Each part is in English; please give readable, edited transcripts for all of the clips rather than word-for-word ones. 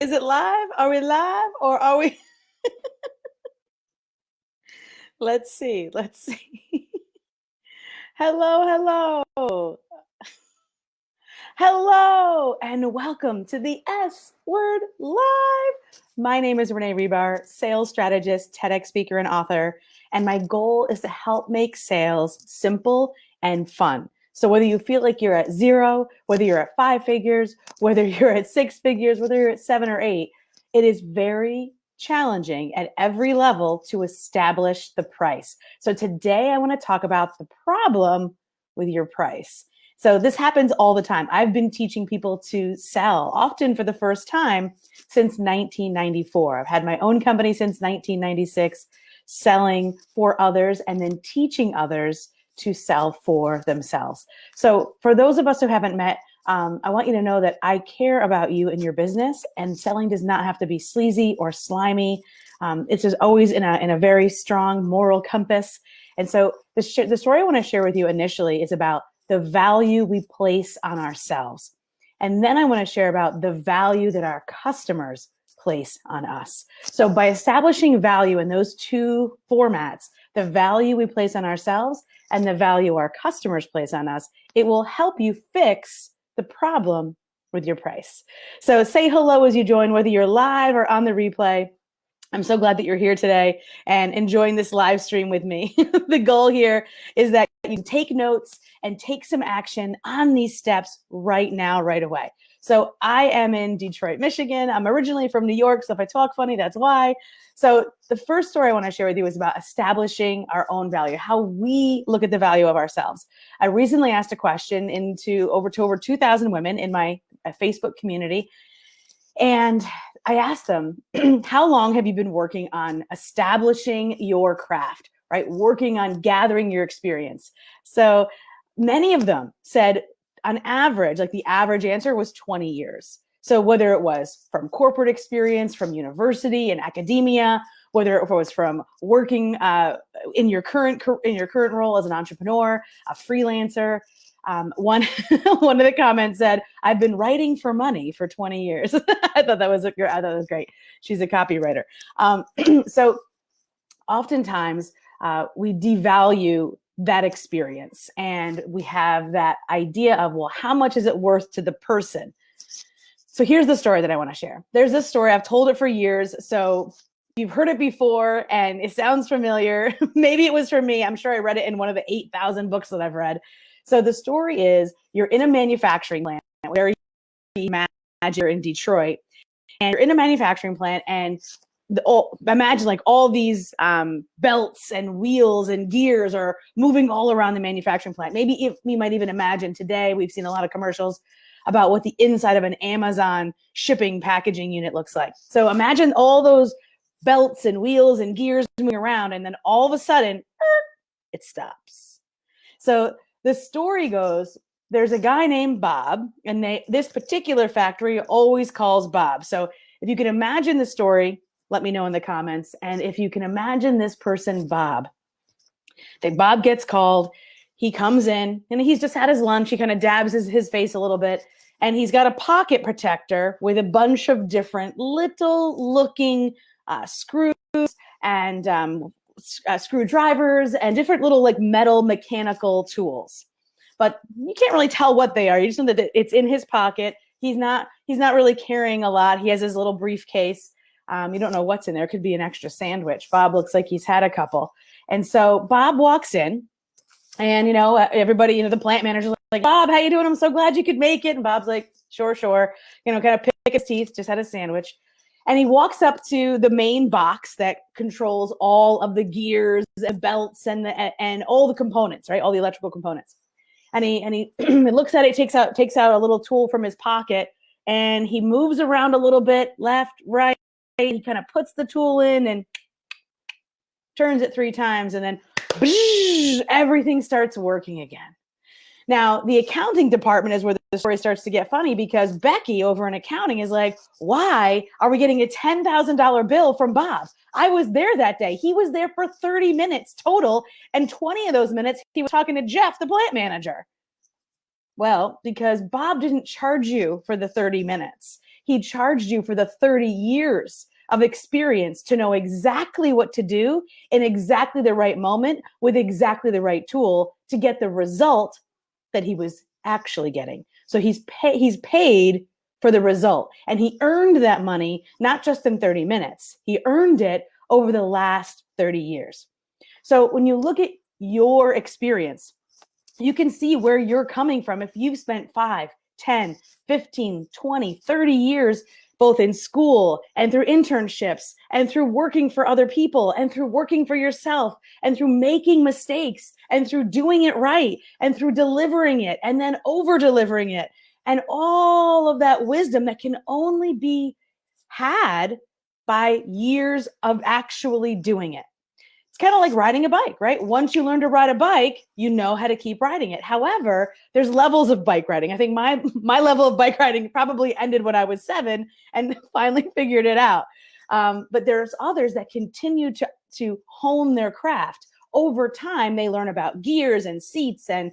Is it live? Are we live or are we? Let's see. Let's see. Hello, hello. Hello, and welcome to the S Word Live. My name is Renee Rebar, sales strategist, TEDx speaker, and author. And my goal is to help make sales simple and fun. So whether you feel like you're at zero, whether you're at five figures, whether you're at six figures, whether you're at 7 or 8, it is very challenging at every level to establish the price. So today I want to talk about the problem with your price. So this happens all the time. I've been teaching people to sell, often for the first time, since 1994. I've had my own company since 1996, selling for others and then teaching others to sell for themselves. So for those of us who haven't met, I want you to know that I care about you and your business, and selling does not have to be sleazy or slimy. It's just always in a very strong moral compass. And so the story I want to share with you initially is about the value we place on ourselves. And then I want to share about the value that our customers place on us. So by establishing value in those two formats, the value we place on ourselves and the value our customers place on us, it will help you fix the problem with your price. So say hello as you join, whether you're live or on the replay. I'm so glad that you're here today and enjoying this live stream with me. The goal here is that you take notes and take some action on these steps right now, right away. So I am in Detroit, Michigan. I'm originally from New York, so if I talk funny, that's why. So the first story I want to share with you is about establishing our own value, how we look at the value of ourselves. I recently asked a question to over 2,000 women in my Facebook community, and I asked them, how long have you been working on establishing your craft, right? Working on gathering your experience. So many of them said on average, like the average answer was 20 years. So whether it was from corporate experience, from university and academia, whether it was from working in your current role as an entrepreneur, a freelancer, one of the comments said, "I've been writing for money for 20 years." I thought that was great. She's a copywriter. So oftentimes we devalue that experience, and we have that idea of, well, how much is it worth to the person? So here's the story that I want to share. There's this story, I've told it for years, so you've heard it before and it sounds familiar. Maybe it was for me. I'm sure I read it in one of the 8,000 books that I've read. So the story is, you're in a manufacturing plant where you imagine in Detroit, and you're in a manufacturing plant, and imagine like all these belts and wheels and gears are moving all around the manufacturing plant. Maybe if we might even imagine today, we've seen a lot of commercials about what the inside of an Amazon shipping packaging unit looks like. So imagine all those belts and wheels and gears moving around, and then all of a sudden, it stops. So the story goes, there's a guy named Bob, and this particular factory always calls Bob. So if you can imagine the story, let me know in the comments. And if you can imagine this person, Bob, Bob gets called, he comes in, and he's just had his lunch, he kind of dabs his face a little bit, and he's got a pocket protector with a bunch of different little looking screws and screwdrivers and different little like metal mechanical tools. But you can't really tell what they are. You just know that it's in his pocket. He's not really carrying a lot. He has his little briefcase. You don't know what's in there. It could be an extra sandwich. Bob looks like he's had a couple. And so Bob walks in, and everybody, the plant manager's like, "Bob, how you doing? I'm so glad you could make it." And Bob's like, sure. Kind of pick his teeth, just had a sandwich. And he walks up to the main box that controls all of the gears and belts and all the components, right? All the electrical components. And he looks at it, takes out a little tool from his pocket, and he moves around a little bit, left, right. He kind of puts the tool in and turns it 3 times, and then everything starts working again. Now, the accounting department is where the story starts to get funny, because Becky over in accounting is like, why are we getting a $10,000 bill from Bob? I was there that day. He was there for 30 minutes total, and 20 of those minutes he was talking to Jeff, the plant manager. Well, because Bob didn't charge you for the 30 minutes. He charged you for the 30 years of experience to know exactly what to do in exactly the right moment with exactly the right tool to get the result that he was actually getting. So he's paid for the result, and he earned that money not just in 30 minutes. He earned it over the last 30 years. So when you look at your experience, you can see where you're coming from. If you've spent 5, 10, 15, 20, 30 years, both in school and through internships and through working for other people and through working for yourself and through making mistakes and through doing it right and through delivering it and then over delivering it, and all of that wisdom that can only be had by years of actually doing it. It's kind of like riding a bike, right? Once you learn to ride a bike, you know how to keep riding it. However, there's levels of bike riding. I think my level of bike riding probably ended when I was 7 and finally figured it out. But there's others that continue to hone their craft. Over time, they learn about gears and seats and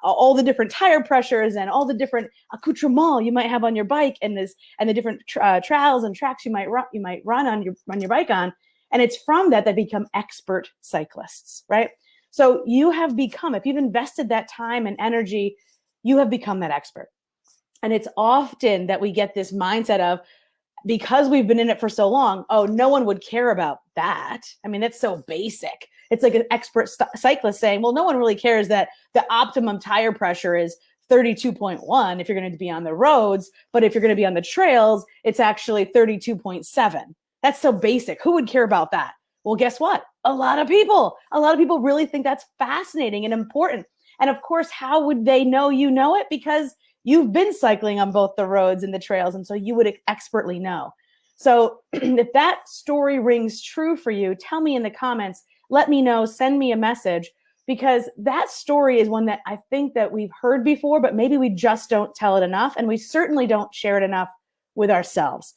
all the different tire pressures and all the different accoutrements you might have on your bike and the different trails and tracks you might run on your bike on. And it's from that they become expert cyclists, right? So you have become, if you've invested that time and energy, you have become that expert. And it's often that we get this mindset of, because we've been in it for so long, oh, no one would care about that. I mean, that's so basic. It's like an expert cyclist saying, well, no one really cares that the optimum tire pressure is 32.1 if you're going to be on the roads, but if you're going to be on the trails, it's actually 32.7. That's so basic. Who would care about that? Well, guess what? A lot of people really think that's fascinating and important. And of course, how would they know you know it? Because you've been cycling on both the roads and the trails. And so you would expertly know. So if that story rings true for you, tell me in the comments, let me know, send me a message, because that story is one that I think that we've heard before, but maybe we just don't tell it enough. And we certainly don't share it enough with ourselves.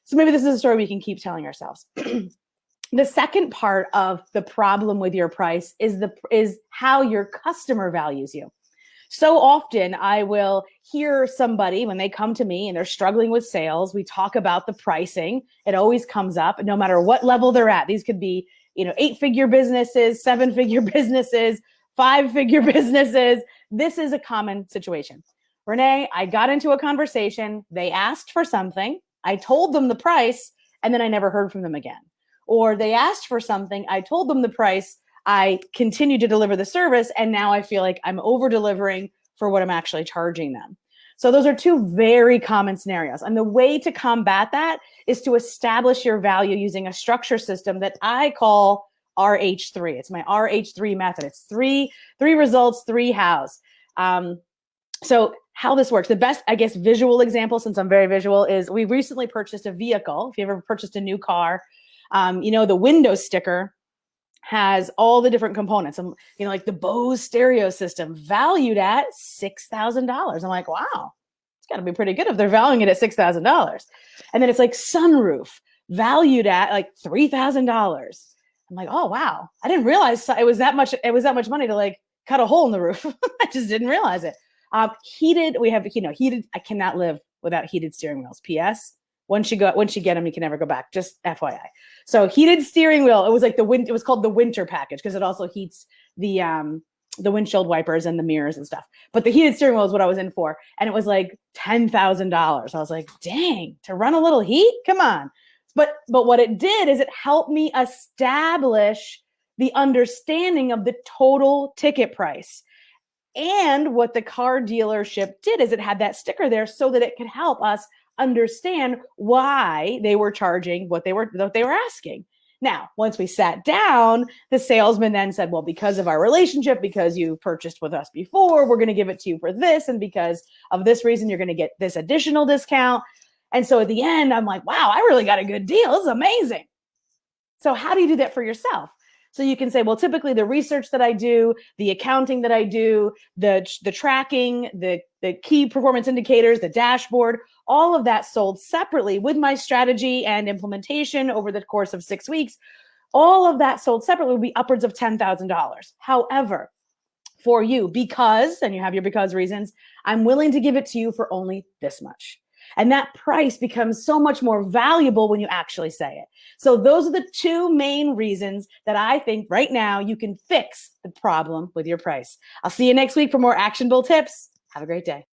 So maybe this is a story we can keep telling ourselves. The second part of the problem with your price is how your customer values you. So often I will hear somebody when they come to me and they're struggling with sales, we talk about the pricing. It always comes up no matter what level they're at. These could be, 8-figure businesses, 7-figure businesses, 5-figure businesses. This is a common situation. Renee, I got into a conversation. They asked for something. I told them the price, and then I never heard from them again. Or they asked for something, I told them the price, I continued to deliver the service, and now I feel like I'm over-delivering for what I'm actually charging them. So those are two very common scenarios. And the way to combat that is to establish your value using a structure system that I call RH3. It's my RH3 method. It's three results, 3 hows. So how this works, the best, I guess, visual example, since I'm very visual, is we recently purchased a vehicle. If you ever purchased a new car, the window sticker has all the different components. Like the Bose stereo system valued at $6,000. I'm like, wow, it's got to be pretty good if they're valuing it at $6,000. And then it's like sunroof valued at like $3,000. I'm like, oh, wow. I didn't realize it was that much money to like cut a hole in the roof. I just didn't realize it. Heated, we have, heated, I cannot live without heated steering wheels. P.S. Once you get them, you can never go back. Just FYI. So heated steering wheel, it was called the winter package because it also heats the windshield wipers and the mirrors and stuff. But the heated steering wheel is what I was in for. And it was like $10,000. I was like, dang, to run a little heat? Come on. But what it did is it helped me establish the understanding of the total ticket price. And what the car dealership did is it had that sticker there so that it could help us understand why they were charging what they were asking. Now, once we sat down, the salesman then said, well, because of our relationship, because you purchased with us before, we're going to give it to you for this. And because of this reason, you're going to get this additional discount. And so at the end, I'm like, wow, I really got a good deal. This is amazing. So how do you do that for yourself? So you can say, well, typically the research that I do, the accounting that I do, the tracking, the key performance indicators, the dashboard, all of that sold separately with my strategy and implementation over the course of 6 weeks. All of that sold separately would be upwards of $10,000. However, for you, because, and you have your because reasons, I'm willing to give it to you for only this much. And that price becomes so much more valuable when you actually say it. So those are the two main reasons that I think right now you can fix the problem with your price. I'll see you next week for more actionable tips. Have a great day.